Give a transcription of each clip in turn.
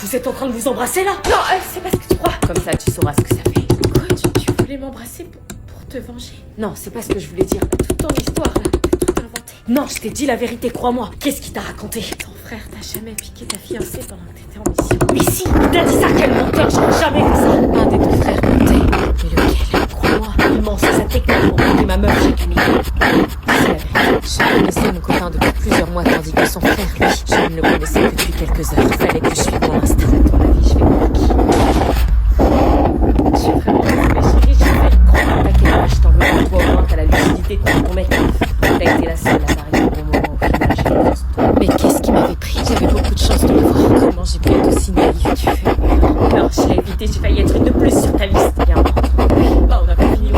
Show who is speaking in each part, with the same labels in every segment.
Speaker 1: Vous êtes en train de vous embrasser là?
Speaker 2: Non, c'est pas ce que tu crois.
Speaker 1: Comme ça, tu sauras ce que ça fait.
Speaker 2: Quoi, tu voulais m'embrasser pour te venger?
Speaker 1: Non, c'est pas ce que je voulais dire.
Speaker 2: Toute ton histoire, là, t'as tout inventé.
Speaker 1: Non, je t'ai dit la vérité, crois-moi. Qu'est-ce qu'il t'a raconté?
Speaker 2: Ton frère t'a jamais piqué ta fiancée pendant que t'étais en mission.
Speaker 1: Mais si, il t'a dit ça, quel menteur, j'aurais jamais fait ça.
Speaker 2: Un des deux frères mentait. Mais lequel?
Speaker 1: Crois-moi, il ment, c'est sa technique pour piquer ma meuf chez Camille.
Speaker 2: C'est la vérité. Je connaissais mon copain depuis plusieurs mois, tandis que son frère, lui, je ne le connaissais que depuis quelques heures. Fallait que je suive mon instinct. À ton avis, je vais pour qui? Je suis vraiment désolée, chérie, j'ai failli croire.
Speaker 1: T'inquiète pas, je t'en veux pas. Toi, au moins, t'as la lucidité de tuer ton mec. T'as été la seule à m'arriver au bon moment. Au final, j'ai eu juste toi.
Speaker 2: Mais qu'est-ce qui m'avait pris? J'avais beaucoup de chance de l'avoir. Comment j'ai pu être aussi naïve? Tu fais?
Speaker 1: Non, j'ai évité, j'ai failli être une de plus sur ta liste. Bien. Bah, on a pas fini.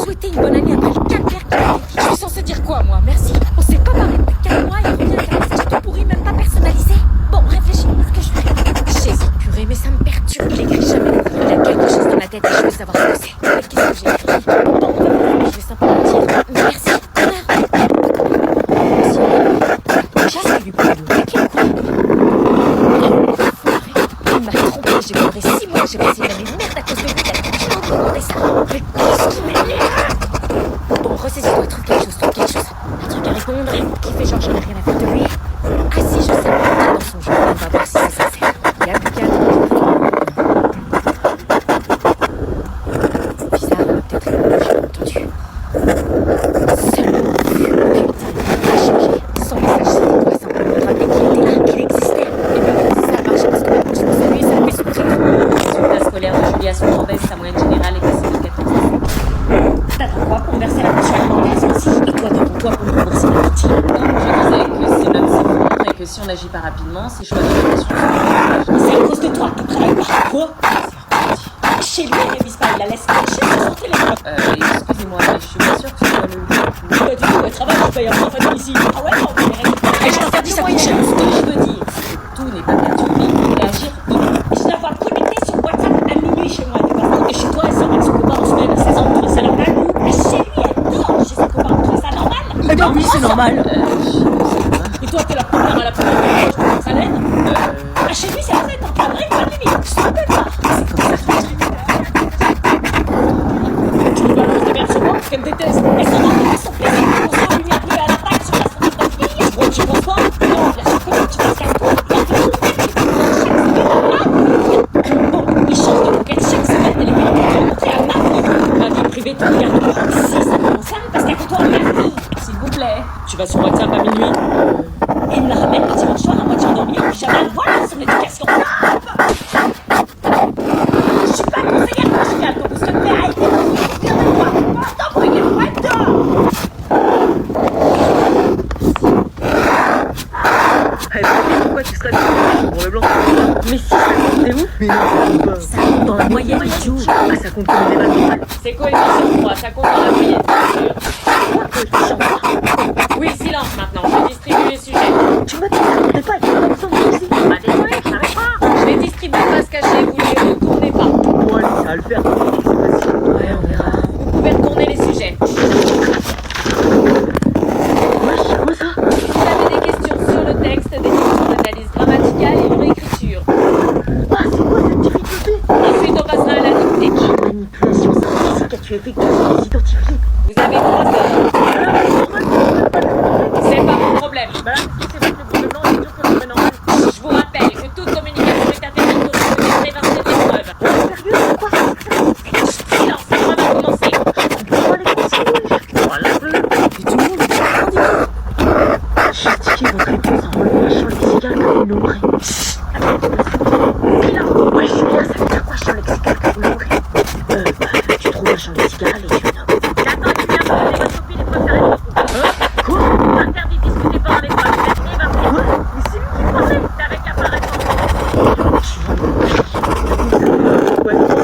Speaker 2: Souhaiter une bonne année après le calvaire. Je suis censée dire quoi, moi? Merci. On s'est pas parlé depuis 4 mois et on revient avec un message tout pourri, même pas personnalisé. Bon, réfléchis à ce que je fais. J'ai dit purée, mais ça me perturbe. Il écrit jamais. Il a quelque chose dans la tête et je veux savoir ce que c'est. Mais qu'est-ce que j'ai écrit? Bon, je vais simplement dire merci. J'ai lui parler de quel quoi? Il m'a trompé, j'ai pleuré 6 mois, j'ai passé une année de merde à cause de lui. Je m'en demandais ça. Mais qu'est-ce qui m'énerve? Bon, ressaisis-toi, trouve quelque chose. Un truc à répondre, qui fait genre j'en ai rien à faire de lui. Ah si, je sais, il est dans son jeu, on va voir si c'est sincère. Il y a plus qu'à bizarre, peut-être j'ai entendu. Seulement, putain, il a changé. Son message, c'était quoi? Simplement me rappeler qu'il était là, qu'il existait. Et bien, ça marche parce que maintenant je pense à lui, ça me fait souffrir.
Speaker 1: Les résultats scolaires de Julia sont en baisse, sa moyenne générale est passée de 14. T'as droit pour verser la pension alimentaire aussi. Et toi, devant toi pour me rembourser la partie. Je disais que c'est notre secours et que si on n'agit pas rapidement, c'est choix de l'éducation. C'est à cause de toi que tu travailles pas. Quoi? Chez lui, il révise pas, il la laisse cacher sur son téléphone. Excusez-moi, mais je suis pas sûre que ce soit le... Pas du tout, elle travaille, je paye un enfant ici. Ah ouais, non, mais les je t'interdis, ça coûte cher. Ce que je veux dire, c'est que tout n'est pas perturbé, il faut agir vite. Je la vois connectée sur WhatsApp à minuit chez moi, d'accord? Et chez toi, elle sort avec son copain en semaine à 16 ans, tu trouves ça normal? Mais chez lui, elle dort chez son copain, tu trouves ça normal? Eh ben oui, c'est normal. Et toi, t'es la première à la première fois, je te trouve ça laide? Ah, chez lui, c'est la fête, pas de règle, pas de limite, je te rappelle pas. C'est comme ça. Tu me balances des verres sur moi, qu'elle déteste. Elle s'en rend son plaisir, on s'en lumière bleue à la paille sur la sortie de ta fille. Ouais, tu penses pas? Non, bien sûr que non, tu penses qu'à toi. Bon, il change de conquête chaque semaine, elle est bien rencontrée à Paris. Ma vie privée, tu regardes pas. Si, ça me concerne, parce qu'à toi, ma vie. S'il vous plaît, tu vas sur WhatsApp à minuit. Et il me la ramène le dimanche soir à moitié endormie, en pyjama. Voilà son éducation. Je suis pas conseillère conjugale, comme vous se fait à
Speaker 3: pourquoi tu serais pour le blanc?
Speaker 1: Mais si, ça compte, t'es ouf?
Speaker 3: Mais non, ça compte pas.
Speaker 1: Ça compte dans la moyenne, idiot.
Speaker 3: Ah, ça compte comme une évaluation.
Speaker 1: C'est coefficient 3, ça compte dans la moyenne. Oui, silence maintenant, je distribue les sujets.
Speaker 3: Tu m'as dit que ça comptait pas, il faut pas me sentir ici.
Speaker 1: Bah désolé, je savais pas. Je les distribue pas se cacher, vous ne les retournez pas.
Speaker 3: Bon, allez, ça va le faire. C'est facile.
Speaker 1: Ouais, on verra. Vous pouvez retourner les sujets.
Speaker 3: Wesh, c'est quoi ça?
Speaker 1: Vous avez des questions sur le texte, des questions d'analyse grammaticale et de réécriture.
Speaker 3: Ah, c'est quoi cette difficulté?
Speaker 1: Ensuite, on passera à la
Speaker 3: qu'as-tu effectué pour les identifier?
Speaker 1: Vous avez 3 heures. C'est pas mon problème.
Speaker 3: Bah là, c'est vrai que le gouvernement est toujours que c'est normal.
Speaker 1: Je vous rappelle que toute communication est interdite pour des évincer des preuves.
Speaker 3: Sérieux, quoi?
Speaker 1: Silence, la preuve a commencé.
Speaker 3: On va les consigner. Voilà,
Speaker 1: Et tout le monde est entendu.
Speaker 3: j'ai indiqué votre réponse en relevant sur lexical que vous nommerez. Ouais, Julien, ça veut dire quoi, champ lexical que vous nommerez? Tu trouves un champ lexical et tu nommes.
Speaker 1: J'attends que bien que les votre copine préférée les coups.
Speaker 3: Quoi?
Speaker 1: Interdit de discuter pendant les preuves. Merci, va
Speaker 3: Quoi? Mais c'est lui qui parlait.
Speaker 1: C'est avec la paresse.
Speaker 3: Ouais, c'est ça.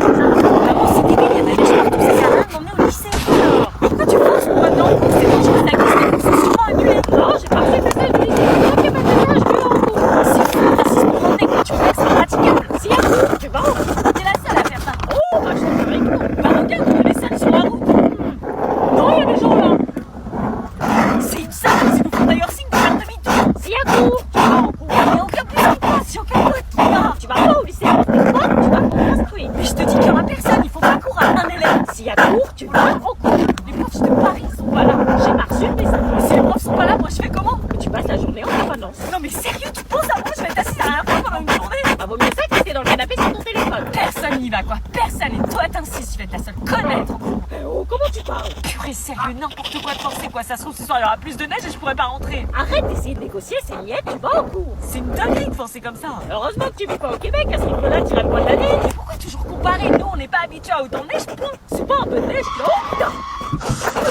Speaker 2: Maman, c'est débile, il y en a déjà partout, ça sert à rien de m'emmener au lycée. Alors, pourquoi tu forces moi non? C'est bon, je reste avec les cours, c'est sûrement annulé. Non, j'ai pas fait message du lycée. Ok, bah déjà, je vais en cours. C'est fou, raciste pour mon école, tu vois que c'est praticable. Si, à court, tu vas où? T'es la seule à faire ça. Oh, bah je suis avec toi. Bah regarde, les salles sur la route. Non, il y a des gens là. C'est une salle, c'est nous font d'ailleurs signe de faire demi-tour. Si, à court, tu vas en cours. Il n'y a aucun plus qui passe, j'ai aucun pote. Ah, tu vas pas au lycée. Quoi? Tu vas construire. Mais je te dis qu'il y aura personne, il faut pas cours à un élève. S'il y a cours, tu vas en cours. Les profs de Paris sont pas là. J'ai pas reçu le message. Mais si les profs sont pas là, moi je fais comment? Tu passes la journée en permanence. Non mais sérieux, tu penses à moi, je vais être assise à rien faire pendant une journée?
Speaker 1: Bah, vaut mieux ça que rester dans le canapé sur ton téléphone.
Speaker 2: Personne n'y va quoi, personne. Et toi t'insistes, je vais être la seule connaître.
Speaker 1: Oh, comment tu parles?
Speaker 2: Purée, sérieux, n'importe quoi de forcer quoi. Ça se trouve ce soir il y aura plus de neige et je pourrais pas rentrer.
Speaker 1: Arrête d'essayer de négocier, c'est niette, tu vas au cours.
Speaker 2: C'est une dinguerie de forcer comme ça.
Speaker 1: Heureusement que tu vis pas au Québec, à ce niveau-là, tu iras le poil de la neige.
Speaker 2: Mais pourquoi toujours comparer? Nous on n'est pas habitués à autant de neige, point.
Speaker 1: C'est pas un peu de neige, non? Putain!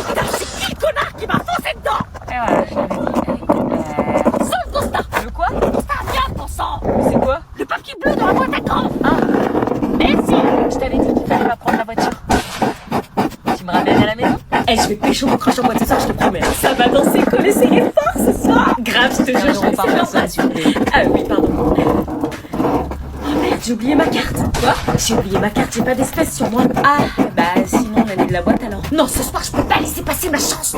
Speaker 1: Putain, c'est qui le connard qui m'a foncé dedans?
Speaker 2: Et voilà, je l'avais dit.
Speaker 1: Sans le constat!
Speaker 2: Le quoi?
Speaker 1: Constat, viens, bon sang!
Speaker 2: C'est quoi?
Speaker 1: Le papier bleu dans la boîte à gants!
Speaker 2: Ah,
Speaker 1: Merci!
Speaker 2: je t'avais dit qu'il fallait pas prendre la voiture. Tu me ramènes à la maison?
Speaker 1: Eh, je vais pécho mon crush en boîte ce soir, je te promets. Ça va danser, coller, serrer fort ce soir! Grave, je te jure, je vais
Speaker 2: par
Speaker 1: essayer
Speaker 2: personne, s'il vous plaît.
Speaker 1: Ah oui, pardon. Oh merde, j'ai oublié ma carte. Quoi? J'ai oublié ma carte, j'ai pas d'espèces sur moi.
Speaker 2: Ah, bah sinon elle est de la boîte alors.
Speaker 1: Non, ce soir, je peux pas laisser passer ma chance.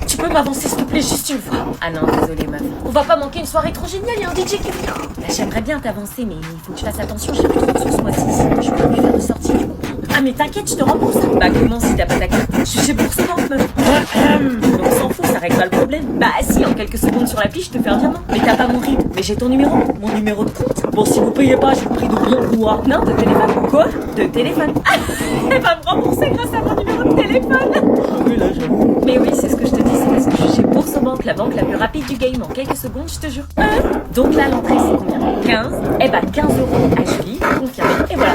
Speaker 1: Tu peux m'avancer, s'il te plaît, juste une fois?
Speaker 2: Ah non, désolée meuf.
Speaker 1: On va pas manquer une soirée trop géniale, y'a un DJ qui vient.
Speaker 2: Bah, j'aimerais bien t'avancer, mais il faut que tu fasses attention, j'ai plus trop de sous ce mois-ci. Sinon je peux plus faire de sortie, tu comprends?
Speaker 1: Ah mais t'inquiète, je te rembourse.
Speaker 2: Bah comment si t'as pas ta carte?
Speaker 1: Je suis chez Boursorama, meuf.
Speaker 2: Donc on s'en fout, ça règle pas le problème.
Speaker 1: Bah si, en quelques secondes sur l'appli, je te fais un virement.
Speaker 2: Mais t'as pas mon RIB.
Speaker 1: Mais j'ai ton numéro.
Speaker 2: Mon numéro de compte?
Speaker 1: Bon, si vous payez pas, j'ai le prix de rien quoi.
Speaker 2: Non, de téléphone.
Speaker 1: Quoi?
Speaker 2: De téléphone.
Speaker 1: Elle va me rembourser grâce à mon numéro de téléphone.
Speaker 3: Oui, là, j'avoue.
Speaker 2: Mais oui, c'est ce que je te dis, c'est parce que je suis chez Boursorama, la banque la plus rapide du game en quelques secondes, je te jure. Donc là, l'entrée c'est combien? 15. Eh bah 15 € à Julie, confirmé. Et voilà.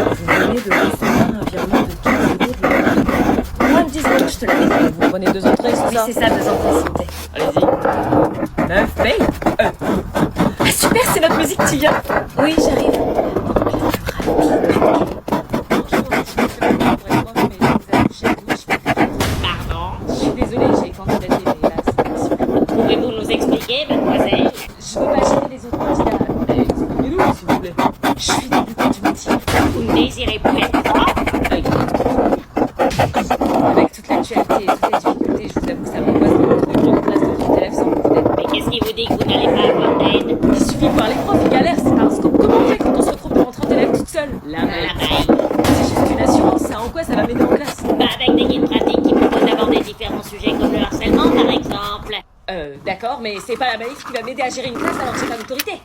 Speaker 2: Vous venez de recevoir un virement de 15 € de moins de 10 euros, je te l'avais dit.
Speaker 1: Vous prenez 2 entrées, c'est
Speaker 2: Oui,
Speaker 1: ça?
Speaker 2: c'est ça, 2 entrées, s'il te plaît.
Speaker 1: Allez-y. Meuf, paye.
Speaker 2: Ah super, c'est notre musique, tu viens? Oui, j'arrive.
Speaker 1: Pardon.
Speaker 2: Je suis désolée, j'ai candidaté, mais là, c'est pas sûr.
Speaker 1: Pouvez-vous nous expliquer, mademoiselle?
Speaker 2: Je veux pas gêner les autres candidats.
Speaker 1: Expliquez-nous, s'il vous plaît.
Speaker 2: Je suis dégoûtée du métier.
Speaker 1: Vous ne désirez plus être prof?
Speaker 2: Avec toute l'actualité et toutes les difficultés, je vous avoue que ça m'angoisse de retrouver une place de 8 élèves sans beaucoup d'aide.
Speaker 1: Mais qu'est-ce qui vous dit que vous n'allez pas avoir d'aide?
Speaker 2: Il suffit de voir les profs, ils galèrent, c'est pas un scope. Comment on fait quand on se retrouve devant 30 élèves toute seule? La
Speaker 1: La maille.
Speaker 2: C'est juste une assurance, ça en quoi ça va m'aider en classe?
Speaker 1: Bah, avec des guides pratiques qui proposent d'aborder différents sujets comme le harcèlement, par exemple.
Speaker 2: D'accord, mais c'est pas la maïf qui va m'aider à gérer une classe alors que j'ai pas d'autorité.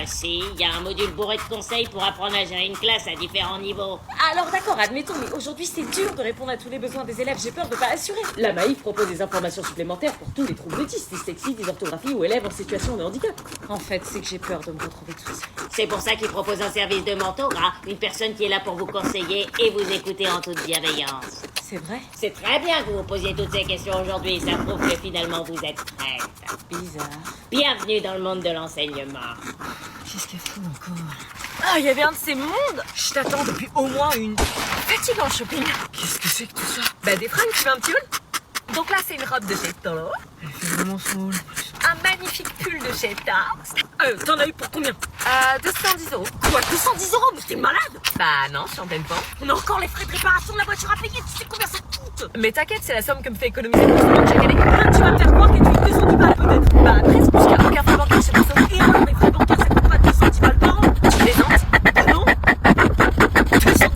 Speaker 1: Si, il y a un module bourré de conseils pour apprendre à gérer une classe à différents niveaux.
Speaker 2: Alors d'accord, admettons, mais aujourd'hui c'est dur de répondre à tous les besoins des élèves, j'ai peur de pas assurer. La maïf propose des informations supplémentaires pour tous les troubles autistes, dyslexie, dysorthographie ou élèves en situation de handicap. En fait, c'est que j'ai peur de me retrouver toute seule.
Speaker 1: C'est pour ça qu'il propose un service de mentorat, une personne qui est là pour vous conseiller et vous écouter en toute bienveillance.
Speaker 2: C'est vrai?
Speaker 1: C'est très bien que vous posiez toutes ces questions aujourd'hui, ça prouve que finalement vous êtes prête.
Speaker 2: Bizarre.
Speaker 1: Bienvenue dans le monde de l'enseignement.
Speaker 2: Qu'est-ce qu'il fout encore?
Speaker 4: Ah, il y avait un de ces mondes. Je t'attends depuis au moins une fatigant shopping.
Speaker 3: Qu'est-ce que c'est que tout ça?
Speaker 4: Bah des fringues, tu veux un petit haul? Donc là, c'est une robe de Cheta.
Speaker 3: Elle fait vraiment son rôle.
Speaker 4: Un magnifique pull de Cheta. T'en as eu pour combien? 210 €.
Speaker 1: Quoi, 210 €? Mais t'es malade?
Speaker 4: Bah non, je suis en pleine forme.
Speaker 1: On a encore les frais de réparation de la voiture à payer, tu sais combien ça coûte?
Speaker 4: Mais t'inquiète, c'est la somme que me fait économiser le consommant chaque année. Tu vas me faire croire que tu es 210 balles peut-être. Bah presque, parce qu'il n'y a aucun frais bancaire chez Consommant. Et alors, mes frais bancaires, ça coûte pas 210 balles par an. Tu plaisantes? Non. 210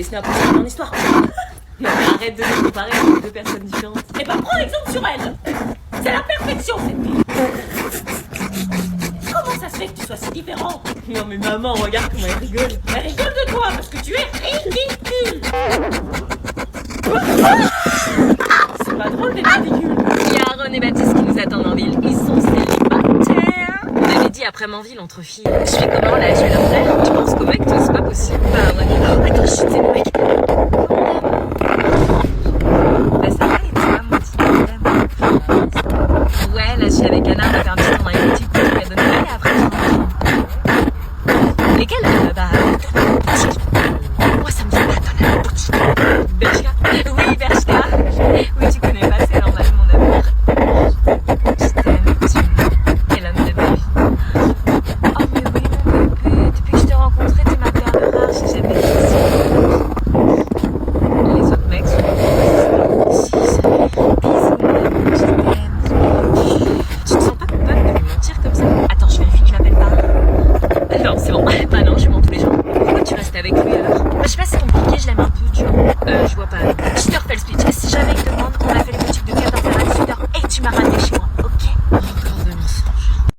Speaker 1: Disney a poursuivi mon histoire. Non mais arrête de nous comparer avec deux personnes différentes.
Speaker 4: Eh ben, prends l'exemple sur elle. C'est la perfection, cette fille. Comment ça se fait que tu sois si différent?
Speaker 1: Non mais maman, regarde comment elle rigole.
Speaker 4: Elle rigole de toi parce que tu es ridicule.
Speaker 1: C'est pas drôle d'être ridicule.
Speaker 2: Il y a Aaron et Baptiste qui nous attendent en ville. Ils sont célibataires. On avait dit après Manville entre filles. Je fais comment là? Je vais leur faire? Je pense qu'au mec, toi, c'est pas possible. Bah ouais. Attends, chut, c'est le mec.